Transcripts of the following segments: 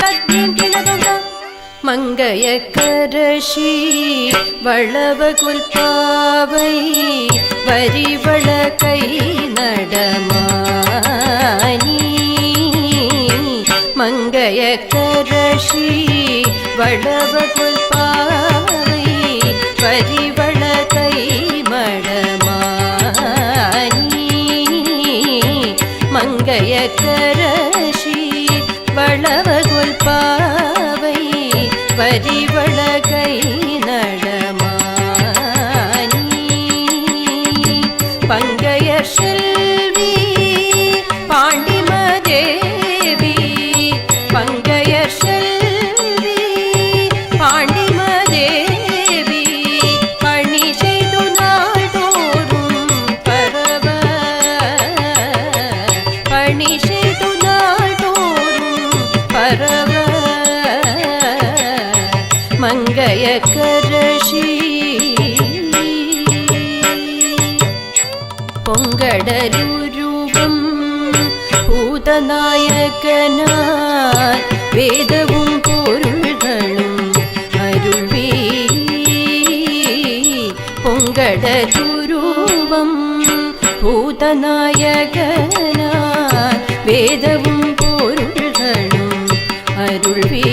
തദ്യം കിണതുക മംഗയക്കരശി വളവകുൽപ്പാവൈ വരിവള കൈ നടമാനി മംഗയക്കരശി വളവകുൽപ്പാവൈ വരിവള കൈ മടമാനി മംഗയക്കരശി വളവകുൽപ്പാവൈ പരിവള കൈ നടമാനി പങ്കയർശെൽവി പാണ്ഡിമദേവി പങ്കയർശെൽവി പാണ്ഡിമദേവി പണി ചെയ്തു നാൾതോറും പരവ പണി ചെയ്തു നാൾതോറും പരവ മംഗയക്കരശി പൊങ്കടരൂപം ഭൂതനായകനായി വേദവും പൊരുളുകളും അരുൾവീ പൊങ്കടരൂപം ഭൂതനായകനായി വേദവും പൊരുളുകളും അരുൾവീ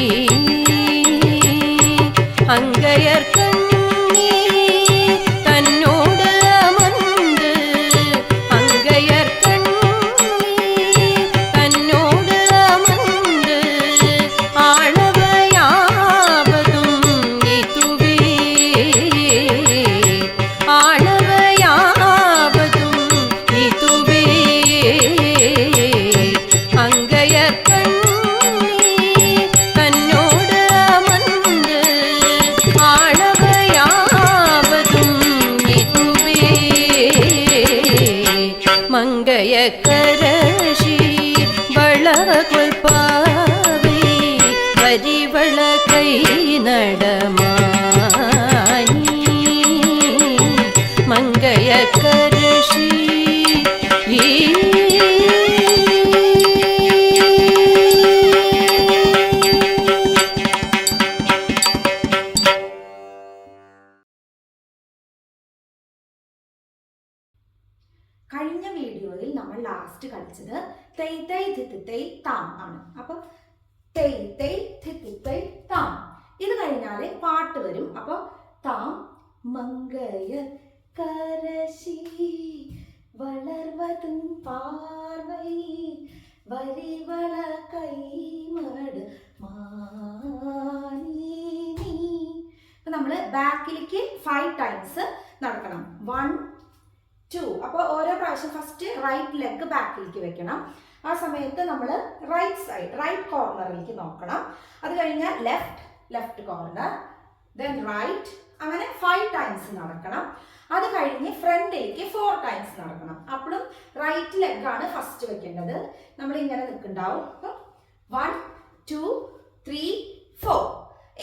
അങ്കയർക്കണ്ണി തന്നോട് അമർന്ന് അങ്കയർക്കണ്ണി തന്നോട് അമർന്ന് ആളവയാവതും ഇതുവേ ആളവയാവതും ഇതുവേ മംഗയക്കരശി വളവകുൽപ്പാവൈ വരിവള കൈ നടമാനി മംഗയക്കരശി കഴിഞ്ഞ വീഡിയോയിൽ നമ്മൾ ലാസ്റ്റ് കളിച്ചത് തെയ് തെയ് ധിത്തിത്തൈ താം ആണ്. അപ്പൊ തെയ് തെയ് ധിത്തിത്തൈ താം ഇത് കഴിഞ്ഞാല് പാട്ട് വരും. അപ്പൊ താം മംഗയക്കരശി വളർവതും പാർവൈ വരിവള കൈമട മാനി. അപ്പൊ നമ്മള് ബാക്കിലേക്ക് 5 ടൈംസ് നടക്കണം. 1 2. അപ്പോൾ ഓരോ പ്രാവശ്യം ഫസ്റ്റ് റൈറ്റ് ലെഗ് ബാക്കിലേക്ക് വെക്കണം. ആ സമയത്ത് നമ്മൾ റൈറ്റ് സൈഡ് റൈറ്റ് കോർണറിലേക്ക് നോക്കണം. അത് കഴിഞ്ഞാൽ ലെഫ്റ്റ് കോർണർ, ദെൻ റൈറ്റ്, അങ്ങനെ 5 ടൈംസ് നടക്കണം. അത് കഴിഞ്ഞ് ഫ്രണ്ടിലേക്ക് 4 ടൈംസ് നടക്കണം. അപ്പോഴും റൈറ്റ് ലെഗ് ആണ് ഫസ്റ്റ് വെക്കേണ്ടത്. നമ്മൾ ഇങ്ങനെ നിൽക്കുന്നുണ്ടാവും. 1 2 3 4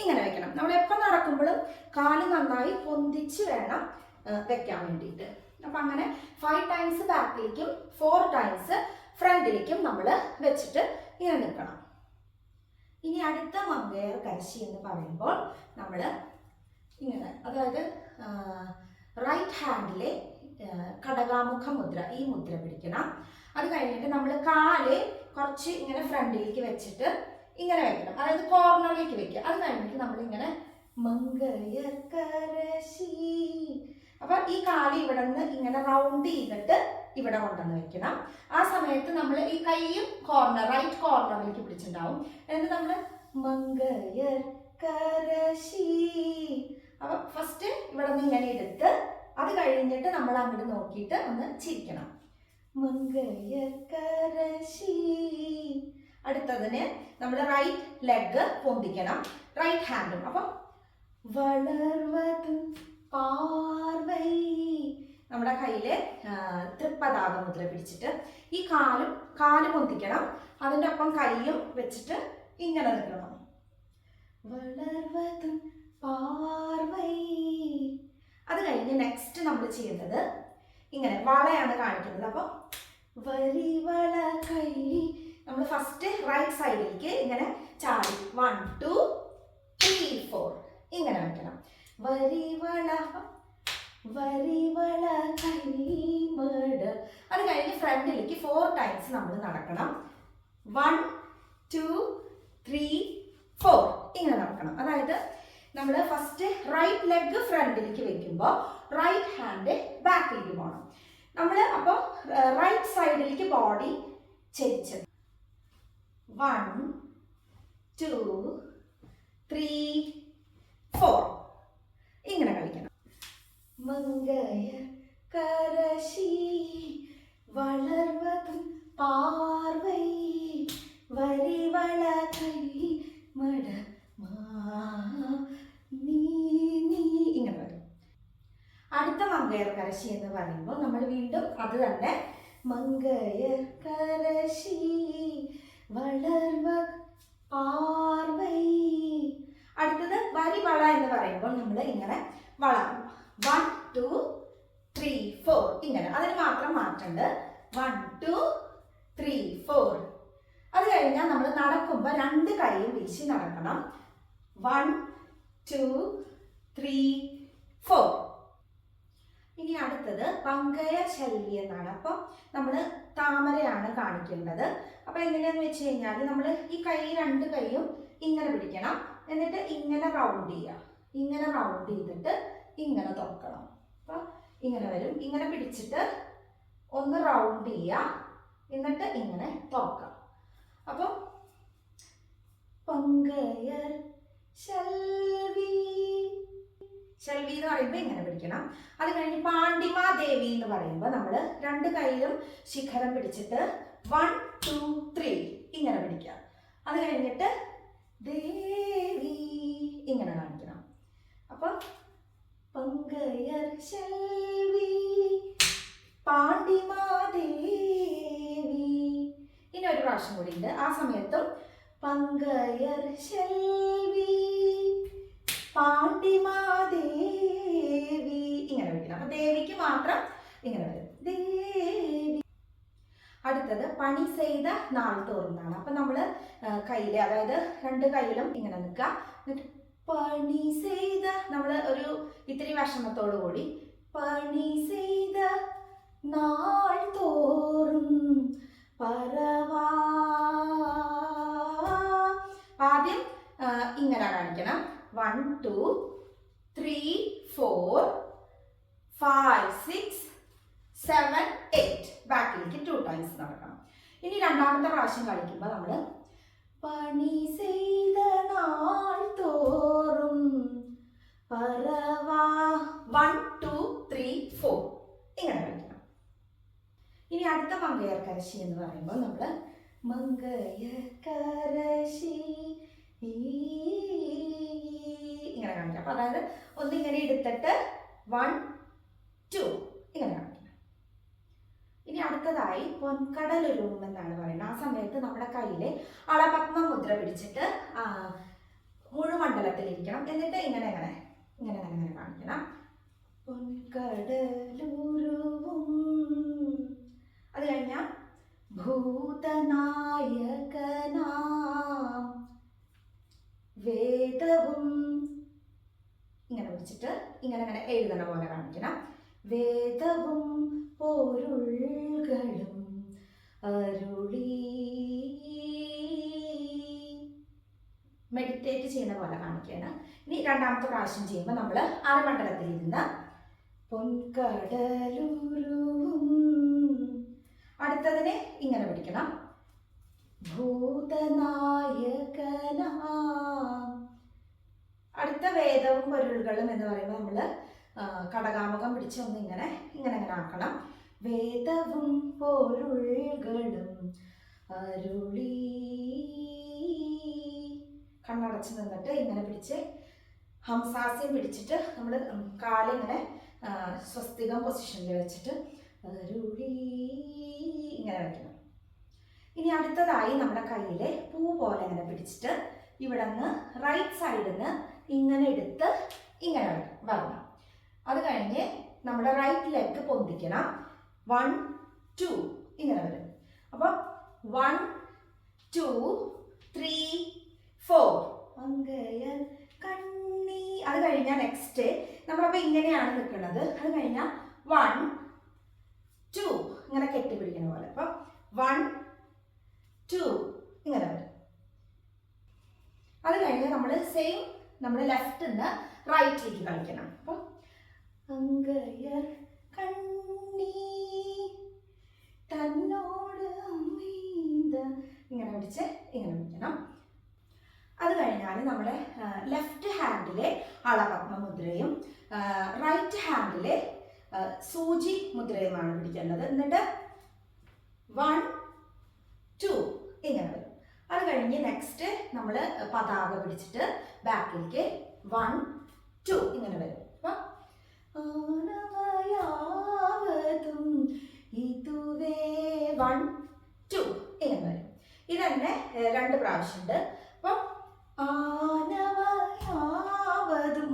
ഇങ്ങനെ വെക്കണം. നമ്മൾ എപ്പോൾ നടക്കുമ്പോഴും കാല് നന്നായി പൊന്തിച്ച് വേണം വെക്കാൻ വേണ്ടിയിട്ട്. അപ്പൊ അങ്ങനെ 5 ടൈംസ് ബാക്കിലേക്കും 4 ടൈംസ് ഫ്രണ്ടിലേക്കും നമ്മൾ വെച്ചിട്ട് ഇങ്ങനെ നിൽക്കണം. ഇനി അടുത്ത മംഗയക്കരശി എന്ന് പറയുമ്പോൾ നമ്മൾ ഇങ്ങനെ, അതായത് റൈറ്റ് ഹാൻഡിലെ കടകാമുഖ മുദ്ര, ഈ മുദ്ര പിടിക്കണം. അത് കഴിഞ്ഞിട്ട് നമ്മൾ കാല് കുറച്ച് ഇങ്ങനെ ഫ്രണ്ടിലേക്ക് വെച്ചിട്ട് ഇങ്ങനെ വെക്കണം, അതായത് കോർണറിലേക്ക് വെക്കുക. അത് കഴിഞ്ഞിട്ട് നമ്മൾ ഇങ്ങനെ മംഗയക്കരശി, അപ്പൊ ഈ കാല് ഇവിടെ നിന്ന് ഇങ്ങനെ റൗണ്ട് ചെയ്തിട്ട് ഇവിടെ കൊണ്ടുവന്ന് വെക്കണം. ആ സമയത്ത് നമ്മൾ ഈ കൈയും റൈറ്റ് കോർണറിലേക്ക് പിടിച്ചിട്ടുണ്ടാവും. എന്നിട്ട് നമ്മൾ മംഗയക്കരശി, അപ്പൊ ഫസ്റ്റ് ഇവിടെ നിന്ന് ഇങ്ങനെ എടുത്ത് അത് കഴിഞ്ഞിട്ട് നമ്മൾ അങ്ങോട്ട് നോക്കിയിട്ട് ഒന്ന് ചിരിക്കണം. മംഗയക്കരശി. അടുത്തതിന് നമ്മൾ റൈറ്റ് ലെഗ് പൊന്തിക്കണം, റൈറ്റ് ഹാൻഡും. അപ്പം വളർവതും പാർവൈ, നമ്മുടെ കയ്യില് തൃപ്പതാക മുദ്ര പിടിച്ചിട്ട് ഈ കാല് പൊന്തിക്കണം. അതിൻ്റെ ഒപ്പം കൈയും വെച്ചിട്ട് ഇങ്ങനെ നിൽക്കണം. വളർവതും പാർവൈ. അത് കഴിഞ്ഞ് നെക്സ്റ്റ് നമ്മൾ ചെയ്യുന്നത് ഇങ്ങനെ വളയാണ് കാണിക്കുന്നത്. അപ്പം വരിവള കൈ നമ്മൾ ഫസ്റ്റ് റൈറ്റ് സൈഡിലേക്ക് ഇങ്ങനെ ചാടി 1 2 3 4 ഇങ്ങനെ വെക്കണം. വരിവള വരിവള കൈമട. അത് കഴിഞ്ഞ് ഫ്രണ്ടിലേക്ക് 4 ടൈംസ് നമ്മൾ നടക്കണം. 1 2 3 4 ഇങ്ങനെ നടക്കണം. അതായത് നമ്മൾ ഫസ്റ്റ് റൈറ്റ് ലെഗ് ഫ്രണ്ടിലേക്ക് വെക്കുമ്പോൾ റൈറ്റ് ഹാൻഡ് ബാക്കിലേക്ക് പോകണം. നമ്മൾ അപ്പോൾ റൈറ്റ് സൈഡിലേക്ക് ബോഡി ചെരിച്ച് 1 2 3 4 ഇങ്ങനെ കളിക്കണം. മംഗയ കരശി വളർവതും പാർവൈ വരിവള കൈ മട ഇങ്ങനെ വരും. അടുത്ത മംഗയർ കരശി എന്ന് പറയുമ്പോൾ നമ്മൾ വീണ്ടും അത് തന്നെ മംഗയർ കരശി വളർവ പാർവൈ. അടുത്തത് വരിവള എന്ന് പറയുമ്പോൾ നമ്മൾ ഇങ്ങനെ വളരും. 1 2 3 4 ഇങ്ങനെ. അതിന് മാത്രം മാറ്റുണ്ട്. 1 2 3 4. അത് കഴിഞ്ഞാൽ നമ്മൾ നടക്കുമ്പോൾ 2 കൈയും വീശി നടക്കണം. 1 2 3 4. ഇനി അടുത്തത് പങ്കയ ശൈലി എന്നാണ്. അപ്പം നമ്മൾ താമരയാണ് കാണിക്കേണ്ടത്. അപ്പം എങ്ങനെയാന്ന് വെച്ച് കഴിഞ്ഞാൽ നമ്മൾ ഈ കൈ 2 കൈയും ഇങ്ങനെ പിടിക്കണം. എന്നിട്ട് ഇങ്ങനെ റൗണ്ട് ചെയ്യുക. ഇങ്ങനെ റൗണ്ട് ചെയ്തിട്ട് ഇങ്ങനെ തുറക്കണം. അപ്പം ഇങ്ങനെ വരും. ഇങ്ങനെ പിടിച്ചിട്ട് ഒന്ന് റൗണ്ട് ചെയ്യുക. എന്നിട്ട് ഇങ്ങനെ തുറക്കാം. അപ്പം പങ്കയർ ശൽവി ശൽവി എന്ന് പറയുമ്പോൾ ഇങ്ങനെ പിടിക്കണം. അത് കഴിഞ്ഞ് പാണ്ഡിമാ ദേവി എന്ന് പറയുമ്പോൾ നമ്മൾ 2 കൈയിലും ശിഖരം പിടിച്ചിട്ട് 1 2 3 ഇങ്ങനെ പിടിക്കുക. അത് കഴിഞ്ഞിട്ട് ദേവി ഇങ്ങനെ കാണിക്കണം. അപ്പം പങ്കയർ ശൽവി പാണ്ഡിമാ ദേവി. ഇനി ഒരു പ്രാവശ്യം കൂടി ഉണ്ട്. ആ സമയത്തും പങ്കയർ ശൽവി പാണ്ഡിമാ ദേവി ഇങ്ങനെ വിളിക്കണം. അപ്പൊ ദേവിക്ക് മാത്രം ഇങ്ങനെ വരും. ദേവി. അടുത്തത് പണി ചെയ്ത നാൾ തോറുന്നാണ്. അപ്പൊ നമ്മള് കയ്യില്, അതായത് 2 കൈയിലും ഇങ്ങനെ നിൽക്കുക. എന്നിട്ട് പണി ചെയ്ത നമ്മൾ ഒരു ഇത്തിരി വിഷമത്തോടു കൂടി പണി ചെയ്ത നാൾ തോറും പറവാ. ആദ്യം ഇങ്ങനെ കാണിക്കണം. 1 2 3 4 5 6 7 8 ബാക്കിലേക്ക് 2 ടൈംസ് നടക്കണം. ഇനി രണ്ടാമത്തെ പ്രാവശ്യം കളിക്കുമ്പോൾ നമ്മൾ പണി ചെയ്ത നാൾ തോറും പറവാ 1 2 3 4 ഇങ്ങനെ കളിക്കണം. ഇനി അടുത്ത മംഗയർ കരശി എന്ന് പറയുമ്പോൾ നമ്മൾ മംഗയർ കരശി ഇങ്ങനെ കാണിക്കാം. അപ്പൊ അതായത് ഒന്നിങ്ങനെ എടുത്തിട്ട് 1 2 ഇങ്ങനെ കാണിക്കണം. ഇനി അടുത്തതായി പൊൻകടലൊരുവും എന്നാണ് പറയുന്നത്. ആ സമയത്ത് നമ്മുടെ കയ്യിലെ അളപത്മ മുദ്ര പിടിച്ചിട്ട് മുഴുമണ്ഡലത്തിലിരിക്കണം. എന്നിട്ട് ഇങ്ങനെ ഇങ്ങനെ ഇങ്ങനെ ഇങ്ങനെ കാണിക്കണം. പൊൻകടലുരുവും. അത് കഴിഞ്ഞാൽ ഭൂതനായകനാം വേദവും ഇങ്ങനെ പിടിച്ചിട്ട് ഇങ്ങനെ ഇങ്ങനെ എഴുതണ പോലെ കാണിക്കണം. വേദവും പൊരുൾകളും അരുളി. മെഡിറ്റേറ്റ് ചെയ്യുന്ന പോലെ കാണിക്കണം. ഇനി രണ്ടാമത്തെ പ്രാവശ്യം ചെയ്യുമ്പോൾ നമ്മൾ അരമണ്ഡലത്തിൽ ഇരുന്ന് പൊൻകടലുരുവും. അടുത്തതിനെ ഇങ്ങനെ പിടിക്കണം. ഭൂതനായകനാം. അടുത്ത വേദവും പൊരുളുകളും എന്ന് പറയുമ്പോൾ നമ്മൾ കടകാമുഖം പിടിച്ച് ഒന്ന് ഇങ്ങനെ ഇങ്ങനെ ഇങ്ങനെ ആക്കണം. വേദവും പൊരുളുകളും അരുളി. കണ്ണടച്ച് നിന്നിട്ട് ഇങ്ങനെ പിടിച്ച് ഹംസാസ്യം പിടിച്ചിട്ട് നമ്മൾ കാലിങ്ങനെ സ്വസ്തികം പൊസിഷനിൽ വെച്ചിട്ട് അരുളി ഇങ്ങനെ വയ്ക്കണം. ഇനി അടുത്തതായി നമ്മുടെ കയ്യിലെ പൂ പോലെ ഇങ്ങനെ പിടിച്ചിട്ട് ഇവിടെ നിന്ന് റൈറ്റ് സൈഡിൽ നിന്ന് ഇങ്ങനെ എടുത്ത് ഇങ്ങനെ വരണം. അത് കഴിഞ്ഞ് നമ്മുടെ റൈറ്റ് ലെഗ് പൊന്തിക്കണം. 1 2 ഇങ്ങനെ വരും. അപ്പം 1 2 3 4 മംഗയർ കണ്ണി. അത് കഴിഞ്ഞാൽ നെക്സ്റ്റ് നമ്മളപ്പോൾ ഇങ്ങനെയാണ് നിൽക്കുന്നത്. അത് കഴിഞ്ഞാൽ 1 2 ഇങ്ങനെ കെട്ടിപ്പിടിക്കുന്ന പോലെ. അപ്പം 1 2 ഇങ്ങനെ വരും. അത് കഴിഞ്ഞ് നമ്മൾ സെയിം നമ്മൾ ലെഫ്റ്റിൽ നിന്ന് റൈറ്റിലേക്ക് കളിക്കണം. അപ്പം അങ്കയർ കണ്ണി തന്നോട് ഇങ്ങനെ പിടിച്ച് ഇങ്ങനെ പിടിക്കണം. അത് കഴിഞ്ഞാൽ നമ്മുടെ ലെഫ്റ്റ് ഹാൻഡിലെ അളപത്മ മുദ്രയും റൈറ്റ് ഹാൻഡിലെ സൂചി മുദ്രയുമാണ് പിടിക്കേണ്ടത്. എന്നിട്ട് 1 2 ഇങ്ങനെ വരും. അത് കഴിഞ്ഞ് നെക്സ്റ്റ് നമ്മൾ പതാക പിടിച്ചിട്ട് ബാക്കിലേക്ക് 1 2 ഇങ്ങനെ വരും. അപ്പം ഇതുവേ 1 2 ഇങ്ങനെ വരും. ഇതന്നെ 2 പ്രാവശ്യമുണ്ട്. അപ്പം ആനവയാവതും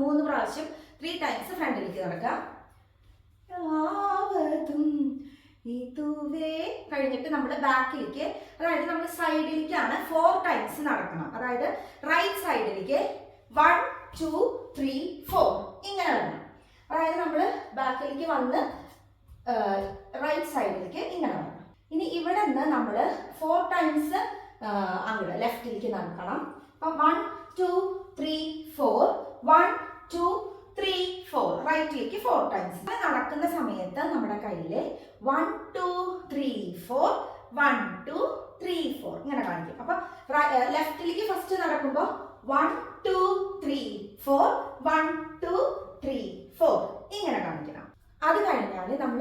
3 പ്രാവശ്യം 3 ടൈംസ് ഫ്രണ്ടിലേക്ക് നടക്കാം. ഇതുവേ കഴിഞ്ഞിട്ട് നമ്മൾ ബാക്കിലേക്ക്, അതായത് നമ്മൾ സൈഡിലേക്കാണ് 4 ടൈംസ് നടക്കണം. അതായത് റൈറ്റ് സൈഡിലേക്ക് 1 2 3 4 ഇങ്ങനെ വരണം. അതായത് നമ്മൾ ബാക്കിലേക്ക് വന്ന് റൈറ്റ് സൈഡിലേക്ക് ഇങ്ങനെ വരണം. ഇനി ഇവിടെ നിന്ന് നമ്മൾ 4 ടൈംസ് അങ്ങോട്ട് ലെഫ്റ്റിലേക്ക് നടക്കണം. അപ്പം 1 2 3 4 1 2 3 4 റൈറ്റിലേക്ക് 4 ടൈംസ്. നടക്കുന്ന സമയത്ത് നമ്മുടെ കയ്യിൽ 1 2 3 4 1 2 3 4 ഇങ്ങനെ കാണിക്കും. അപ്പൊ ലെഫ്റ്റിലേക്ക് ഫസ്റ്റ് നടക്കുമ്പോൾ 1 2 3 4 1 2 3 4 ഇങ്ങനെ കാണിക്കണം. അത് കഴിഞ്ഞാൽ നമ്മൾ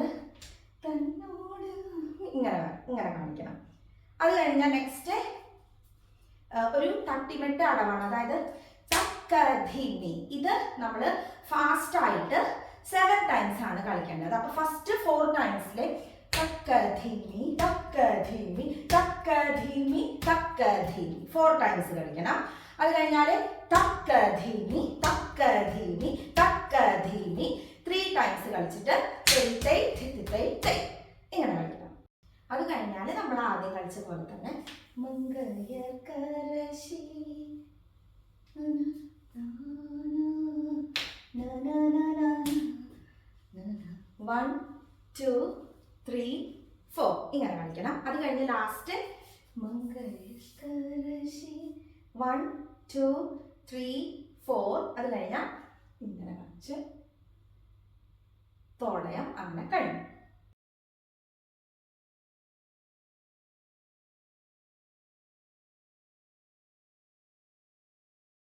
തന്നോട് ഇങ്ങനെ ഇങ്ങനെ കാണിക്കണം. അത് കഴിഞ്ഞാൽ നെക്സ്റ്റ് ഒരു തട്ടിമെട്ട് അടവാണ്. അതായത് തക്കധിമി. ഇത് നമ്മൾ ഫാസ്റ്റ് ആയിട്ട് 7 ടൈംസ് ആണ് കളിക്കേണ്ടത്. അപ്പൊ ഫസ്റ്റ് 4 ടൈംസിൽ തക്കധിമി തക്കധിമി തക്കധിമി തക്കധിമി 4 ടൈംസ് കളിക്കണം. അത് കഴിഞ്ഞാൽ തക്കധിമി തക്കധിമി തക്കധിമി 3 ടൈംസ് കളിച്ചിട്ട് ഇങ്ങനെ കളിക്കണം. അത് കഴിഞ്ഞാൽ നമ്മൾ ആദ്യം കളിച്ച പോലെ തന്നെ മംഗയർ കരശി 1 2 3 4 ഇങ്ങനെ കളിക്കണം. അത് കഴിഞ്ഞ് ലാസ്റ്റ് മംഗയർ കരശി 1 2 3 4 അത് കഴിഞ്ഞാൽ ഇങ്ങനെ കളിച്ച് തോടയം അങ്ങനെ കഴിഞ്ഞു.